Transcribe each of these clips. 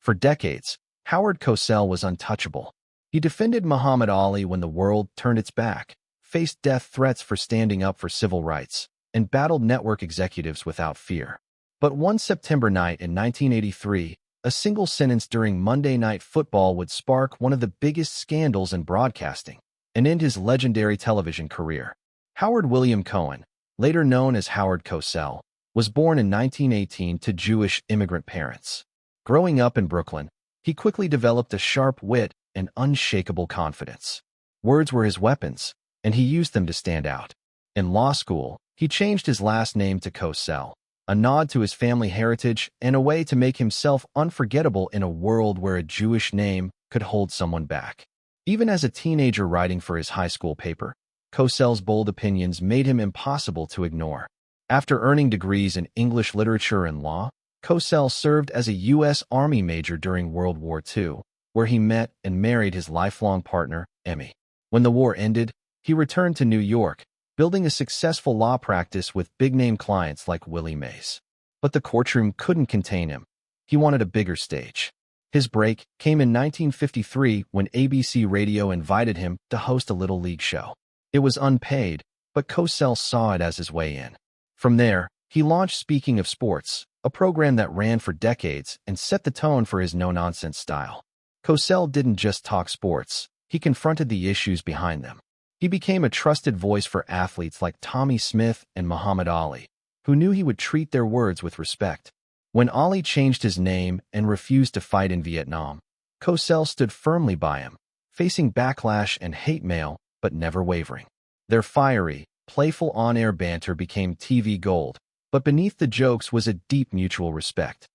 For decades, Howard Cosell was untouchable. He defended Muhammad Ali when the world turned its back, faced death threats for standing up for civil rights, and battled network executives without fear. But one September night in 1983, a single sentence during Monday Night Football would spark one of the biggest scandals in broadcasting and end his legendary television career. Howard William Cohen, later known as Howard Cosell, was born in 1918 to Jewish immigrant parents. Growing up in Brooklyn, he quickly developed a sharp wit and unshakable confidence. Words were his weapons, and he used them to stand out. In law school, he changed his last name to Cosell, a nod to his family heritage and a way to make himself unforgettable in a world where a Jewish name could hold someone back. Even as a teenager writing for his high school paper, Cosell's bold opinions made him impossible to ignore. After earning degrees in English literature and law, Cosell served as a U.S. Army major during World War II, where he met and married his lifelong partner, Emmy. When the war ended, he returned to New York, building a successful law practice with big-name clients like Willie Mays. But the courtroom couldn't contain him. He wanted a bigger stage. His break came in 1953 when ABC Radio invited him to host a Little League show. It was unpaid, but Cosell saw it as his way in. From there, he launched Speaking of Sports, a program that ran for decades and set the tone for his no-nonsense style. Cosell didn't just talk sports, he confronted the issues behind them. He became a trusted voice for athletes like Tommy Smith and Muhammad Ali, who knew he would treat their words with respect. When Ali changed his name and refused to fight in Vietnam, Cosell stood firmly by him, facing backlash and hate mail, but never wavering. Their fiery, playful on-air banter became TV gold, but beneath the jokes was a deep mutual respect.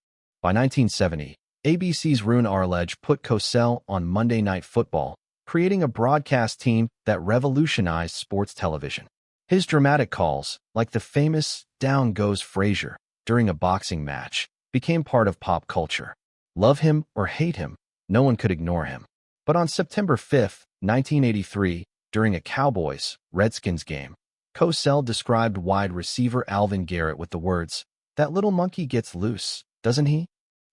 By 1970, ABC's Roone Arledge put Cosell on Monday Night Football, creating a broadcast team that revolutionized sports television. His dramatic calls, like the famous "Down Goes Frazier" during a boxing match, became part of pop culture. Love him or hate him, no one could ignore him. But on September 5, 1983, during a Cowboys-Redskins game, Cosell described wide receiver Alvin Garrett with the words, "That little monkey gets loose, doesn't he?"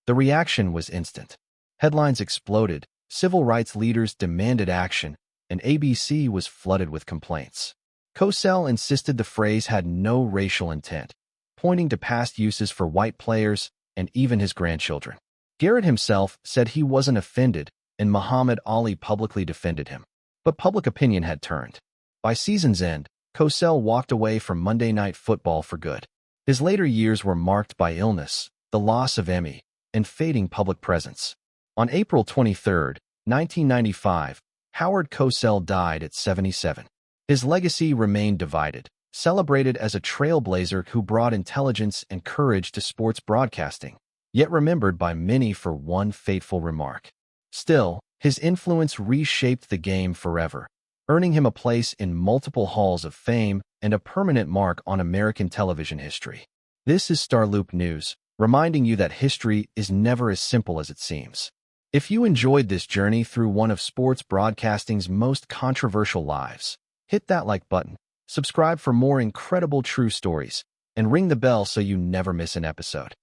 The reaction was instant. Headlines exploded, civil rights leaders demanded action, and ABC was flooded with complaints. Cosell insisted the phrase had no racial intent, pointing to past uses for white players and even his grandchildren. Garrett himself said he wasn't offended, and Muhammad Ali publicly defended him. But public opinion had turned. By season's end, Cosell walked away from Monday Night Football for good. His later years were marked by illness, the loss of Emmy, and fading public presence. On April 23, 1995, Howard Cosell died at 77. His legacy remained divided, celebrated as a trailblazer who brought intelligence and courage to sports broadcasting, yet remembered by many for one fateful remark. Still, his influence reshaped the game forever, earning him a place in multiple halls of fame and a permanent mark on American television history. This is StarLoop News, reminding you that history is never as simple as it seems. If you enjoyed this journey through one of sports broadcasting's most controversial lives, hit that like button, subscribe for more incredible true stories, and ring the bell so you never miss an episode.